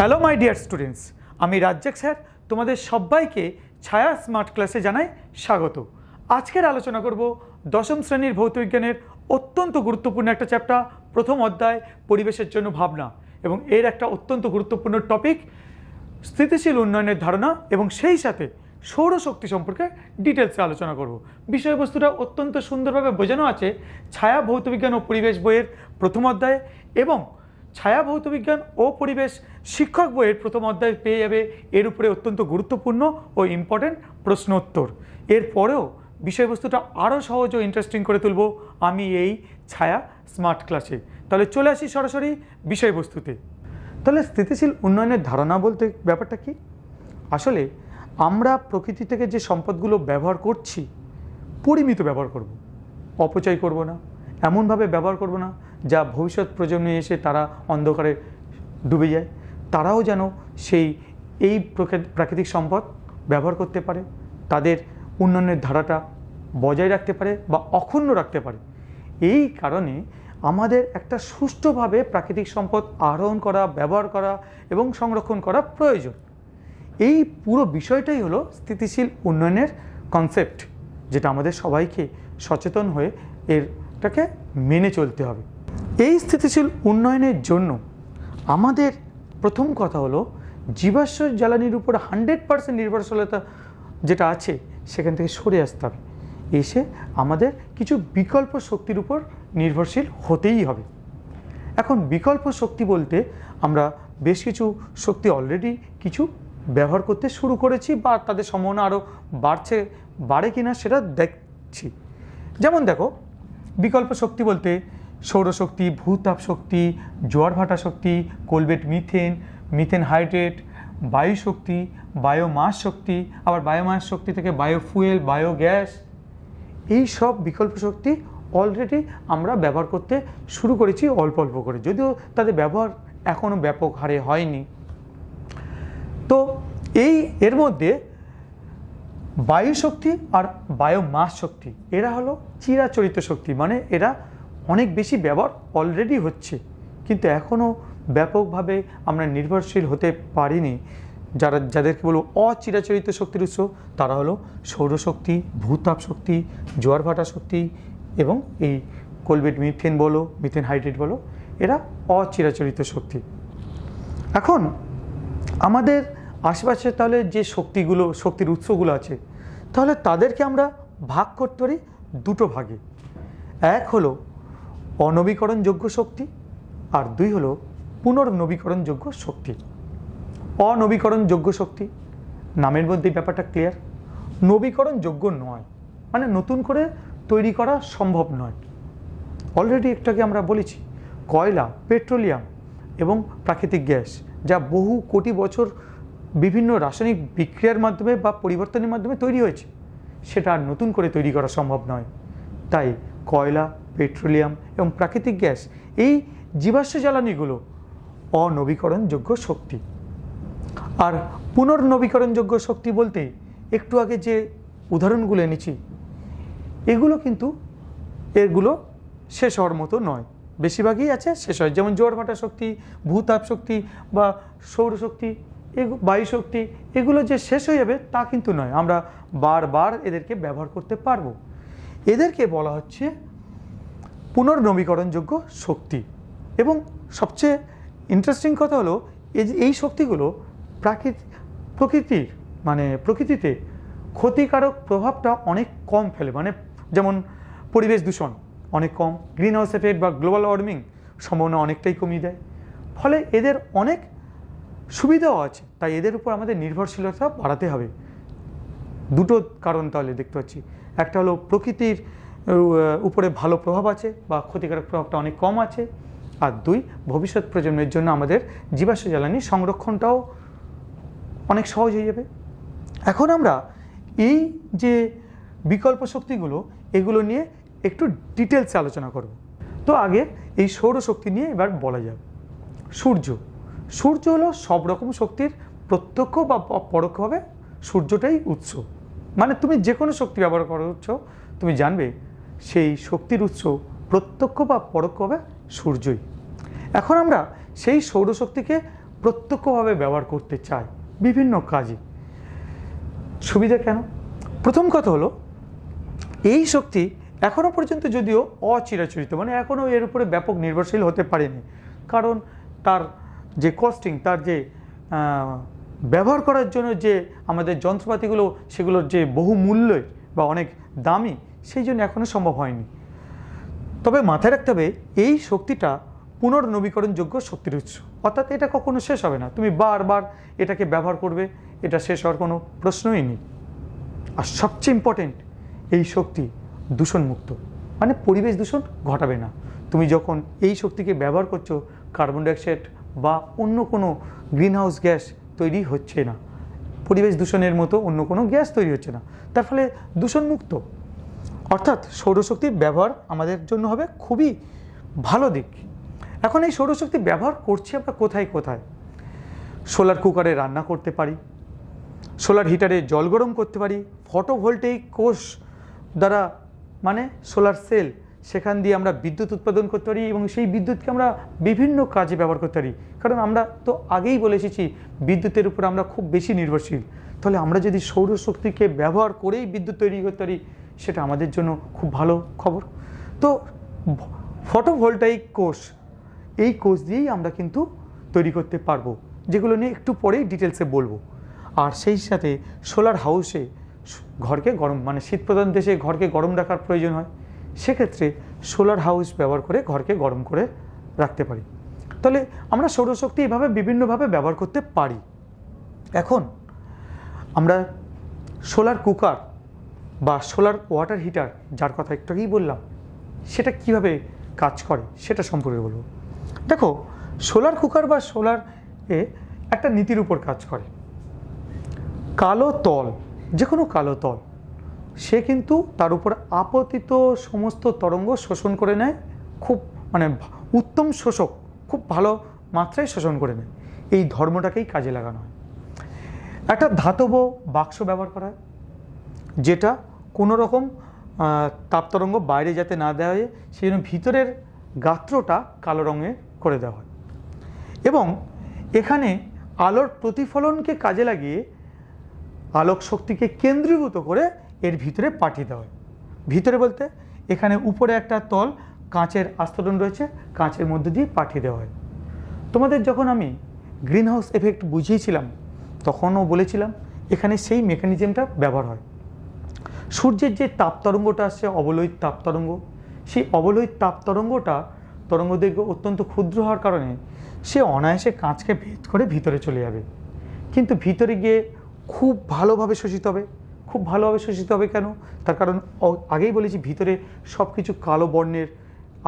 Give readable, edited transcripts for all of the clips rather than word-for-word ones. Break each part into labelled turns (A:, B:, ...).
A: Hello my dear students, আমি Razzak sir তোমাদের সবাইকে ছায়া স্মার্ট ক্লাসে জানাই স্বাগত। আজকের আলোচনা করব দশম শ্রেণীর ভৌতবিজ্ঞানের অত্যন্ত গুরুত্বপূর্ণ একটা চ্যাপ্টার, প্রথম অধ্যায় পরিবেশের জন্য ভাবনা, এবং এর একটা অত্যন্ত গুরুত্বপূর্ণ টপিক স্থিতিশীল উন্নয়নের ধারণা, এবং সেই সাথে সৌরশক্তি সম্পর্কে ডিটেলসে আলোচনা করব। বিষয়বস্তুটা অত্যন্ত সুন্দরভাবে বোঝানো আছে ছায়া ভৌতবিজ্ঞান ও পরিবেশ বইয়ের প্রথম অধ্যায়ে, এবং ছায়া ভৌতবিজ্ঞান ও পরিবেশ শিক্ষক বইয়ের প্রথম অধ্যায় পেয়ে যাবে এর উপরে অত্যন্ত গুরুত্বপূর্ণ ও ইম্পর্টেন্ট প্রশ্ন উত্তর। এরপরেও বিষয়বস্তুটা আরও সহজ ও ইন্টারেস্টিং করে তুলব আমি এই ছায়া স্মার্ট ক্লাসে। তাহলে চলে আসি সরাসরি বিষয়বস্তুতে। তাহলে স্থিতিশীল উন্নয়নের ধারণা বলতে ব্যাপারটা কি? আসলে আমরা প্রকৃতি থেকে যে সম্পদগুলো ব্যবহার করছি পরিমিত ব্যবহার করব, অপচয় করব না, এমনভাবে ব্যবহার করব না যা ভবিষ্যৎ প্রজন্মে এসে তারা অন্ধকারে ডুবে যায়। তারাও যেন এই প্রাকৃতিক সম্পদ ব্যবহার করতে পারে, তাদের উন্নয়নের ধারাটা বজায় রাখতে পারে বা অক্ষুণ্ণ রাখতে পারে। এই কারণে আমাদের একটা সুষ্ঠুভাবে প্রাকৃতিক সম্পদ আহরণ করা, ব্যবহার করা এবং সংরক্ষণ করা প্রয়োজন। এই পুরো বিষয়টাই হলো স্থিতিশীল উন্নয়নের কনসেপ্ট, যেটা আমাদের সবাইকে সচেতন হয়ে এটাকে মেনে চলতে হবে। এই স্থিতিশীল উন্নয়নের জন্য আমাদের প্রথম কথা হলো জীবাশ্ম জ্বালানির উপর 100% নির্ভরশীলতা যেটা আছে সেখান থেকে সরে আসতে হবে, এসে আমাদের কিছু বিকল্প শক্তির উপর নির্ভরশীল হতেই হবে। এখন বিকল্প শক্তি বলতে আমরা বেশ কিছু শক্তি অলরেডি কিছু ব্যবহার করতে শুরু করেছি, বা তাদের সম্ভাবনা আরও বাড়ে কিনা সেটা দেখছি। যেমন দেখো, বিকল্প শক্তি বলতে সৌরশক্তি, ভূতাপ শক্তি, জোয়ার ভাটা শক্তি, কোলবেট মিথেন, মিথেন হাইড্রেট, বায়ু শক্তি, বায়োমাস শক্তি, আবার বায়োমাস শক্তি থেকে বায়োফুয়েল, বায়োগ্যাস, এই সব বিকল্প শক্তি অলরেডি আমরা ব্যবহার করতে শুরু করেছি অল্প অল্প করে, যদিও তাদের ব্যবহার এখনও ব্যাপক হারে হয়নি। তো এর মধ্যে বায়ু শক্তি আর বায়োমাস শক্তি এরা হলো চিরাচরিত শক্তি, মানে এরা অনেক বেশি ব্যবহার অলরেডি হচ্ছে, কিন্তু এখনও ব্যাপকভাবে আমরা নির্ভরশীল হতে পারিনি। যাদেরকে বলবো অচিরাচরিত শক্তির উৎস, তারা হলো সৌরশক্তি, ভূতাপ শক্তি, জোয়ার ভাটা শক্তি এবং এই কোলবেট মিথেন বলো, মিথেন হাইড্রেট বলো, এরা অচিরাচরিত শক্তি। এখন আমাদের আশেপাশে তাহলে যে শক্তির উৎসগুলো আছে, তাহলে তাদেরকে আমরা ভাগ করতে পারি দুটো ভাগে। এক হলো অনবীকরণযোগ্য শক্তি, আর দুই হলো পুনর্নবীকরণযোগ্য শক্তি। অনবীকরণযোগ্য শক্তি নামের মধ্যেই ব্যাপারটা ক্লিয়ার, নবীকরণযোগ্য নয়, মানে নতুন করে তৈরি করা সম্ভব নয়। অলরেডি একটাকে আমরা বলেছি, কয়লা, পেট্রোলিয়াম এবং প্রাকৃতিক গ্যাস, যা বহু কোটি বছর বিভিন্ন রাসায়নিক বিক্রিয়ার মাধ্যমে বা পরিবর্তনের মাধ্যমে তৈরি হয়েছে, সেটা আর নতুন করে তৈরি করা সম্ভব নয়। তাই কয়লা, পেট্রোলিয়াম এবং প্রাকৃতিক গ্যাস, এই জীবাশ্ম জ্বালানিগুলো অনবীকরণযোগ্য শক্তি। আর পুনর্নবীকরণযোগ্য শক্তি বলতে একটু আগে যে উদাহরণগুলো এনেছি, এগুলো শেষ হওয়ার মতো নয়, বেশিরভাগই আছে শেষ হয়। যেমন জোয়ার ভাটা শক্তি, ভূতাপ শক্তি বা সৌরশক্তি, বায়ু শক্তি, এগুলো যে শেষ হয়ে যাবে তা কিন্তু নয়, আমরা বারবার এদেরকে ব্যবহার করতে পারবো। এদেরকে বলা হচ্ছে পুনর্নবীকরণযোগ্য শক্তি। এবং সবচেয়ে ইন্টারেস্টিং কথা হলো এই শক্তিগুলো প্রকৃতিতে ক্ষতিকারক প্রভাবটা অনেক কম ফেলে, মানে যেমন পরিবেশ দূষণ অনেক কম, গ্রিন হাউস এফেক্ট বা গ্লোবাল ওয়ার্মিং সম্ভাবনা অনেকটাই কমিয়ে দেয়। ফলে এদের অনেক সুবিধাও আছে, তাই এদের উপর আমাদের নির্ভরশীলতা বাড়াতে হবে। দুটো কারণ তাহলে দেখতে পাচ্ছি, একটা হলো প্রকৃতির উপরে ভালো প্রভাব আছে বা ক্ষতিকারক প্রভাবটা অনেক কম আছে, আর দুই, ভবিষ্যৎ প্রজন্মের জন্য আমাদের জীবাশ্ম জ্বালানি সংরক্ষণটাও অনেক সহজ হয়ে যাবে। এখন আমরা এই যে বিকল্প শক্তিগুলো, এগুলো নিয়ে একটু ডিটেলসে আলোচনা করব। তো আগে এই সৌরশক্তি নিয়ে এবার বলা যাক। সূর্য হলো সব রকম শক্তির প্রত্যক্ষ বা পরোক্ষভাবে সূর্যটাই উৎস, মানে তুমি যে কোনো শক্তি ব্যবহার করছো তুমি জানবে সেই শক্তির উৎস প্রত্যক্ষ বা পরোক্ষভাবে সূর্যই। এখন আমরা সেই সৌরশক্তিকে প্রত্যক্ষভাবে ব্যবহার করতে চায় বিভিন্ন কাজে। সুবিধা কেন? প্রথম কথা হলো, এই শক্তি এখনও পর্যন্ত যদিও অচিরাচরিত, মানে এখনও এর উপরে ব্যাপক নির্ভরশীল হতে পারেনি, কারণ তার যে কস্টিং, তার যে ব্যবহার করার জন্য যে আমাদের যন্ত্রপাতিগুলো, সেগুলোর যে বহু মূল্য বা অনেক দামি, সেই জন্য এখনও সম্ভব হয়নি। তবে মাথায় রাখতে হবে, এই শক্তিটা পুনর্নবীকরণযোগ্য শক্তির উৎস, অর্থাৎ এটা কখনো শেষ হবে না। তুমি বারবার এটাকে ব্যবহার করবে, এটা শেষ হওয়ার কোনো প্রশ্নই নেই। আর সবচেয়ে ইম্পর্টেন্ট, এই শক্তি দূষণমুক্ত, মানে পরিবেশ দূষণ ঘটাবে না। তুমি যখন এই শক্তিকে ব্যবহার করছো, কার্বন ডাইঅক্সাইড বা অন্য কোনো গ্রিনহাউস গ্যাস তৈরি হচ্ছে না, পরিবেশ দূষণের মতো অন্য কোনো গ্যাস তৈরি হচ্ছে না, তার ফলে দূষণমুক্ত। অর্থাৎ সৌরশক্তির ব্যবহার আমাদের জন্য হবে খুবই ভালো দিক। এখন এই সৌরশক্তি ব্যবহার করছি আমরা কোথায় কোথায়? সোলার কুকারে রান্না করতে পারি, সোলার হিটারে জল গরম করতে পারি, ফটোভোল্টেইক কোষ দ্বারা মানে সোলার সেল, সেখান দিয়ে আমরা বিদ্যুৎ উৎপাদন করতে পারি এবং সেই বিদ্যুৎকে আমরা বিভিন্ন কাজে ব্যবহার করতে পারি। কারণ আমরা তো আগেই বলে এসেছি, বিদ্যুতের উপর আমরা খুব বেশি নির্ভরশীল। তাহলে আমরা যদি সৌরশক্তিকে ব্যবহার করেই বিদ্যুৎ তৈরি করতে পারি, সেটা আমাদের জন্য খুব ভালো খবর। তো ফটোভোল্টাইক কোষ, এই কোষ দিয়েই আমরা কিন্তু তৈরি করতে পারবো, যেগুলো নিয়ে একটু পরেই ডিটেলসে বলবো। আর সেই সাথে সোলার হাউসে ঘরকে গরম, মানে শীতপ্রধান দেশে ঘরকে গরম রাখার প্রয়োজন হয়, সেক্ষেত্রে সোলার হাউস ব্যবহার করে ঘরকে গরম করে রাখতে পারি। তাহলে আমরা সৌরশক্তি এভাবে বিভিন্নভাবে ব্যবহার করতে পারি। এখন আমরা সোলার কুকার বা সোলার ওয়াটার হিটার, যার কথা একটু আগেই বললাম, সেটা কিভাবে কাজ করে সেটা সম্পর্কে বলবো। দেখো, সোলার কুকার বা সোলার একটা নীতির উপর কাজ করে। কালো তল, যে কোনো কালো তল, সে কিন্তু তার উপর আপতিত সমস্ত তরঙ্গ শোষণ করে নেয়, খুব মানে উত্তম শোষক, খুব ভালো মাত্রায় শোষণ করে নেয়। এই ধর্মটাকেই কাজে লাগানো হয়। একটা ধাতব বাক্স ব্যবহার করা হয়, যেটা কোনো রকম তাপতরঙ্গ বাইরে যাতে না দেওয়া হয়, সেই জন্য ভিতরের গাত্রটা কালো রঙে করে দেওয়া হয়। এবং এখানে আলোর প্রতিফলনকে কাজে লাগিয়ে আলোক শক্তিকে কেন্দ্রীভূত করে এর ভিতরে পাঠিয়ে দেওয়া হয়। ভিতরে বলতে এখানে উপরে একটা তল কাঁচের আস্তরণ রয়েছে, কাঁচের মধ্যে দিয়ে পাঠিয়ে দেওয়া হয়। তোমাদের যখন আমি গ্রিনহাউস এফেক্ট বুঝিয়েছিলাম, তখনও বলেছিলাম এখানে সেই মেকানিজমটা ব্যবহার হয়। সূর্যের যে তাপতরঙ্গটা আসছে, অবলোহিত তাপতরঙ্গ, সেই অবলোহিত তাপতরঙ্গটা তরঙ্গদৈর্ঘ্য অত্যন্ত ক্ষুদ্র হওয়ার কারণে সে অনায়াসে কাঁচকে ভেদ করে ভিতরে চলে যাবে। কিন্তু ভিতরে গিয়ে খুব ভালোভাবে শোষিত হবে। খুব ভালোভাবে শোষিত হবে কেন? তার কারণ আগেই বলেছি, ভিতরে সব কিছু কালো বর্ণের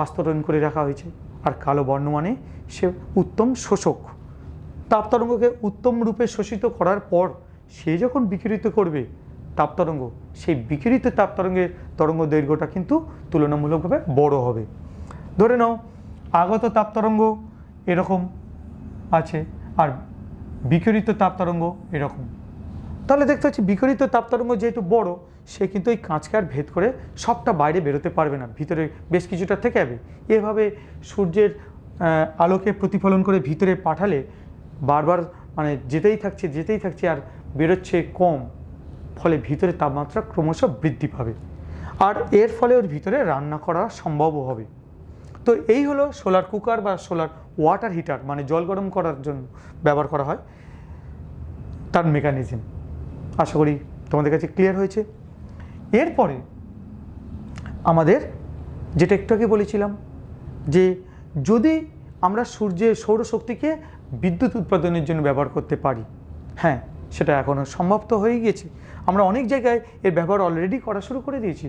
A: আস্তরণ করে রাখা হয়েছে। আর কালো বর্ণ মানে সে উত্তম শোষক। তাপতরঙ্গকে উত্তম রূপে শোষিত করার পর সে যখন বিকিরিত করবে তাপতরঙ্গ, সেই বিকিরিত তাপতরঙ্গের তরঙ্গ দৈর্ঘ্যটা কিন্তু তুলনামূলকভাবে বড় হবে। ধরে নাও আগত তাপতরঙ্গ এরকম আছে আর বিকিরিত তাপতরঙ্গ এরকম। তাহলে দেখতে পাচ্ছি বিকিরিত তাপতরঙ্গ যেহেতু বড়, সে কিন্তু এই কাঁচকে আর ভেদ করে সবটা বাইরে বেরোতে পারবে না, ভিতরে বেশ কিছুটা থেকে যাবে। এভাবে সূর্যের আলোকে প্রতিফলন করে ভিতরে পাঠালে বারবার মানে যেতেই থাকছে আর বেরোচ্ছে কম, ফলে ভিতরে তাপমাত্রা ক্রমশ বৃদ্ধি পাবে। আর এর ফলে ওর ভিতরে রান্না করা সম্ভবও হবে। তো এই হলো সোলার কুকার বা সোলার ওয়াটার হিটার, মানে জল গরম করার জন্য ব্যবহার করা হয়, তার মেকানিজম। আশা করি তোমাদের কাছে ক্লিয়ার হয়েছে। এরপরে আমাদের যেটা একটু আগে বলেছিলাম, যে যদি আমরা সূর্যের সৌরশক্তিকে বিদ্যুৎ উৎপাদনের জন্য ব্যবহার করতে পারি, হ্যাঁ, সেটা এখনও সম্ভব তো হয়ে গিয়েছে। আমরা অনেক জায়গায় এর ব্যবহার অলরেডি করা শুরু করে দিয়েছি।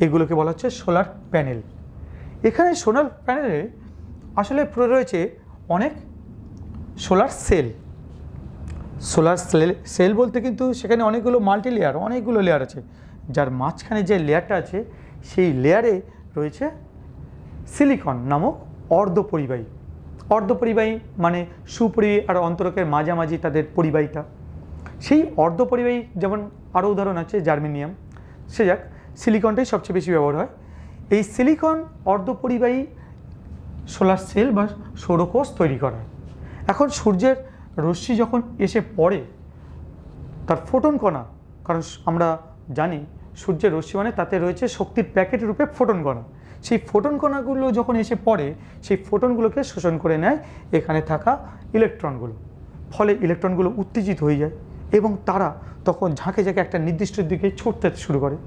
A: এগুলোকে বলা হচ্ছে সোলার প্যানেল। এখানে সোলার প্যানেলে আসলে রয়েছে অনেক সোলার সেল। সোলার সেল বলতে কিন্তু সেখানে অনেকগুলো মাল্টি লেয়ার, অনেকগুলো লেয়ার আছে, যার মাঝখানে যে লেয়ারটা আছে সেই লেয়ারে রয়েছে সিলিকন নামক অর্ধপরিবাহী। অর্ধপরিবাহী মানে সুপরিবাহী আর অন্তরকের মাঝামাঝি তাদের পরিবাহিতা। সেই অর্ধপরিবাহী যেমন আরও উদাহরণ আছে জার্মেনিয়াম, সে যাক, সিলিকনটাই সবচেয়ে বেশি ব্যবহার হয়। এই সিলিকন অর্ধপরিবাহী সোলার সেল বা সৌরকোষ তৈরি করা। এখন সূর্যের রশ্মি যখন এসে পড়ে তার ফোটন কণা, কারণ আমরা জানি সূর্যের রশ্মি মানে তাতে রয়েছে শক্তির প্যাকেট রূপে ফোটন কণা, সেই ফোটন কণাগুলো যখন এসে পড়ে সেই ফোটনগুলোকে শোষণ করে নেয় এখানে থাকা ইলেকট্রনগুলো, ফলে ইলেকট্রনগুলো উত্তেজিত হয়ে যায় এবং তারা তখন ঝাঁকে ঝাঁকে একটা নির্দিষ্ট দিকে ছুটতে শুরু করে।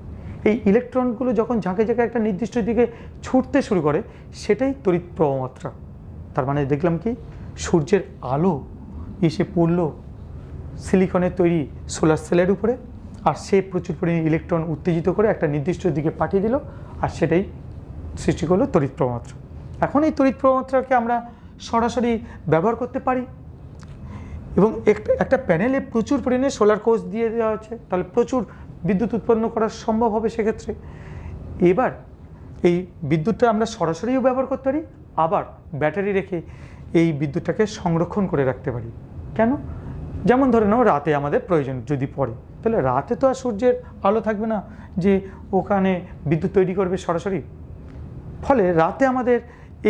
A: এই ইলেকট্রনগুলো যখন ঝাঁকে ঝাঁকে একটা নির্দিষ্ট দিকে ছুটতে শুরু করে সেটাই তড়িৎ প্রবাহ মাত্রা। তার মানে দেখলাম কি, সূর্যের আলো এসে পড়ল সিলিকনের তৈরি সোলার সেলের উপরে, আর সে প্রচুর পরিমাণে ইলেকট্রন উত্তেজিত করে একটা নির্দিষ্ট দিকে পাঠিয়ে দিল, আর সেটাই সৃষ্টি করলো তড়িৎ প্রবাহ মাত্রা। এখন এই তড়িৎ প্রবাহ মাত্রাকে আমরা সরাসরি ব্যবহার করতে পারি এবং একটা প্যানেলে প্রচুর পরিমাণে সোলার কোষ দিয়ে দেওয়া আছে, তাহলে প্রচুর বিদ্যুৎ উৎপন্ন করা সম্ভব হবে সেক্ষেত্রে। এবার এই বিদ্যুৎটা আমরা সরাসরিও ব্যবহার করতে পারি, আবার ব্যাটারি রেখে এই বিদ্যুৎটাকে সংরক্ষণ করে রাখতে পারি। কেন? যেমন ধরে নাও রাতে আমাদের প্রয়োজন যদি পড়ে, তাহলে রাতে তো আর সূর্যের আলো থাকবে না যে ওখানে বিদ্যুৎ তৈরি করবে সরাসরি, ফলে রাতে আমাদের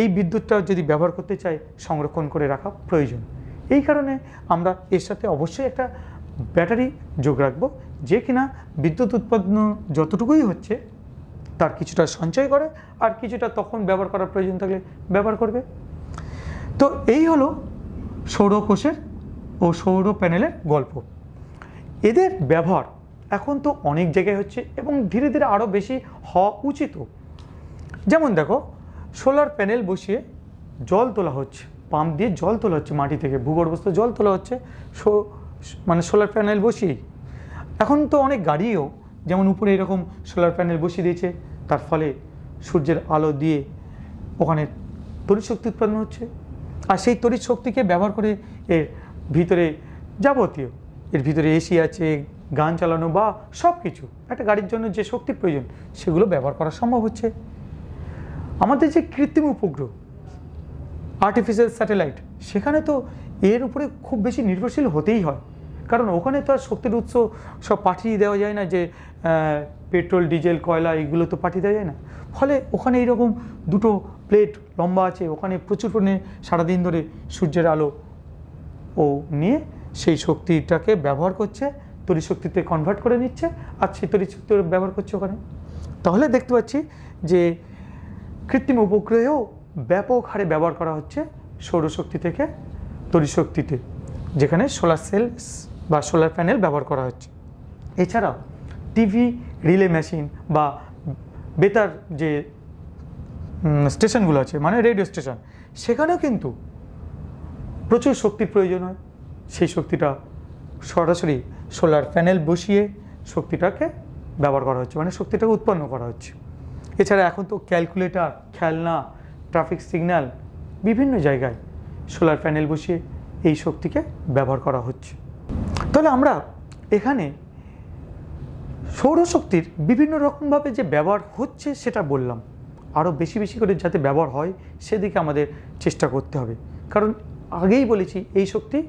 A: এই বিদ্যুৎটা যদি ব্যবহার করতে চাই সংরক্ষণ করে রাখা প্রয়োজন। এই কারণে আমরা এর সাথে অবশ্যই একটা ব্যাটারি যোগ রাখবো, যে কিনা বিদ্যুৎ উৎপন্ন যতটুকুই হচ্ছে তার কিছুটা সঞ্চয় করে আর কিছুটা তখন ব্যবহার করার প্রয়োজন থাকলে ব্যবহার করবে। তো এই হলো সৌরকোষের ও সৌর প্যানেলের গল্প। এদের ব্যবহার এখন তো অনেক জায়গায় হচ্ছে এবং ধীরে ধীরে আরও বেশি হওয়া উচিত। যেমন দেখো, সোলার প্যানেল বসিয়ে জল তোলা হচ্ছে, পাম্প দিয়ে জল তোলা হচ্ছে, মাটি থেকে ভূগর্ভস্থ জল তোলা হচ্ছে মানে সোলার প্যানেল বসিয়েই। এখন তো অনেক গাড়িও যেমন উপরে এরকম সোলার প্যানেল বসিয়ে দিয়েছে, তার ফলে সূর্যের আলো দিয়ে ওখানে তড়িৎ শক্তি উৎপন্ন হচ্ছে, আর সেই তড়িৎ শক্তিকে ব্যবহার করে এর ভিতরে যাবতীয়, এর ভিতরে এসি আছে, গান চালানো বা সব কিছু একটা গাড়ির জন্য যে শক্তির প্রয়োজন সেগুলো ব্যবহার করা সম্ভব হচ্ছে। আমাদের যে কৃত্রিম উপগ্রহ আর্টিফিশিয়াল স্যাটেলাইট, সেখানে তো এর উপরে খুব বেশি নির্ভরশীল হতেই হয়, কারণ ওখানে তো আর শক্তির উৎস সব পাঠিয়ে দেওয়া যায় না, যে পেট্রোল ডিজেল কয়লা এগুলো তো পাঠিয়ে দেওয়া যায় না। ফলে ওখানে এইরকম দুটো প্লেট লম্বা আছে, ওখানে প্রচুর পরিমাণে সারাদিন ধরে সূর্যের আলো ও নিয়ে সেই শক্তিটাকে ব্যবহার করছে, তড়িৎ শক্তিতে কনভার্ট করে নিচ্ছে, আর সেই তড়িৎ শক্তি ব্যবহার করছে ওখানে। তাহলে দেখতে পাচ্ছি যে কৃত্রিম উপগ্রহেও ব্যাপক হারে ব্যবহার করা হচ্ছে সৌরশক্তি থেকে তড়িৎ শক্তিতে, যেখানে সোলার সেল বা সোলার প্যানেল ব্যবহার করা হচ্ছে। এছাড়াও টিভি রিলে মেশিন বা বেতার যে স্টেশনগুলো আছে মানে রেডিও স্টেশন, সেখানেও কিন্তু প্রচুর শক্তির প্রয়োজন হয়। সেই শক্তিটা সরাসরি সোলার প্যানেল বসিয়ে শক্তিটাকে ব্যবহার করা হচ্ছে, মানে শক্তিটাকে উৎপন্ন করা হচ্ছে। এছাড়া এখন তো ক্যালকুলেটর, খেলনা, ট্রাফিক সিগন্যাল বিভিন্ন জায়গায় সোলার প্যানেল বসিয়ে এই শক্তিকে ব্যবহার করা হচ্ছে। তাহলে আমরা এখানে সৌরশক্তির বিভিন্ন রকমভাবে যে ব্যবহার হচ্ছে সেটা বললাম, আরও বেশি বেশি করে যাতে ব্যবহার হয় সেদিকে আমাদের চেষ্টা করতে হবে। কারণ আগেই বলেছি এই শক্তি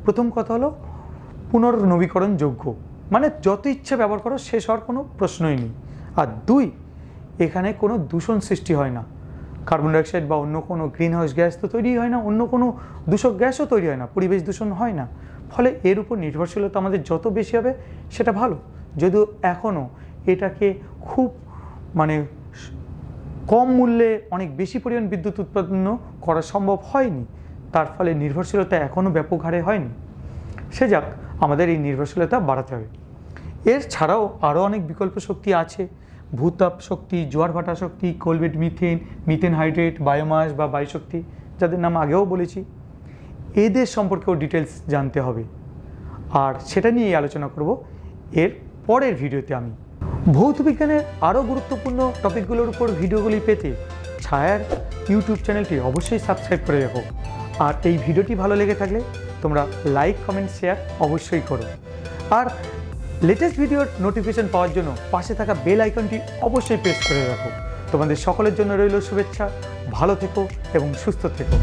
A: প্রথম কথা হলো পুনর্নবীকরণযোগ্য, মানে যত ইচ্ছা ব্যবহার করো শেষ হওয়ার কোনো প্রশ্নই নেই। আর দুই, এখানে কোনো দূষণ সৃষ্টি হয় না, কার্বন ডাইঅক্সাইড বা অন্য কোনো গ্রিন হাউস গ্যাস তো তৈরি হয় না, অন্য কোনো দূষক গ্যাসও তৈরি হয় না, পরিবেশ দূষণ হয় না। ফলে এর উপর নির্ভরশীলতা আমাদের যত বেশি হবে সেটা ভালো। যদিও এখনও এটাকে খুব মানে কম মূল্যে অনেক বেশি পরিমাণ বিদ্যুৎ উৎপন্ন করা সম্ভব হয়নি, তার ফলে নির্ভরশীলতা এখনও ব্যাপক হারে হয়নি। সে যাক, আমাদের এই নির্ভরশীলতা বাড়াতে হবে। এর ছাড়াও আরও অনেক বিকল্প শক্তি আছে, ভূতাপ শক্তি, জোয়ার ভাটা শক্তি, কোলবেট মিথেন, মিথেন হাইড্রেট, বায়োমাস বা বায়ুশক্তি, যাদের নাম আগেও বলেছি। এদের সম্পর্কেও ডিটেলস জানতে হবে, আর সেটা নিয়েই আলোচনা করব এর পরের ভিডিওতে। আমি ভৌত বিজ্ঞানের আরও গুরুত্বপূর্ণ টপিকগুলোর উপর ভিডিওগুলি পেতে ছায়ার ইউটিউব চ্যানেলটি অবশ্যই সাবস্ক্রাইব করে রাখো। আর এই ভিডিওটি ভালো লেগে থাকলে তোমরা লাইক, কমেন্ট, শেয়ার অবশ্যই করো। আর লেটেস্ট ভিডিওর নোটিফিকেশন পাওয়ার জন্য পাশে থাকা বেল আইকনটি অবশ্যই প্রেস করে রাখো। তোমাদের সকলের জন্য রইল শুভেচ্ছা। ভালো থেকো এবং সুস্থ থেকো।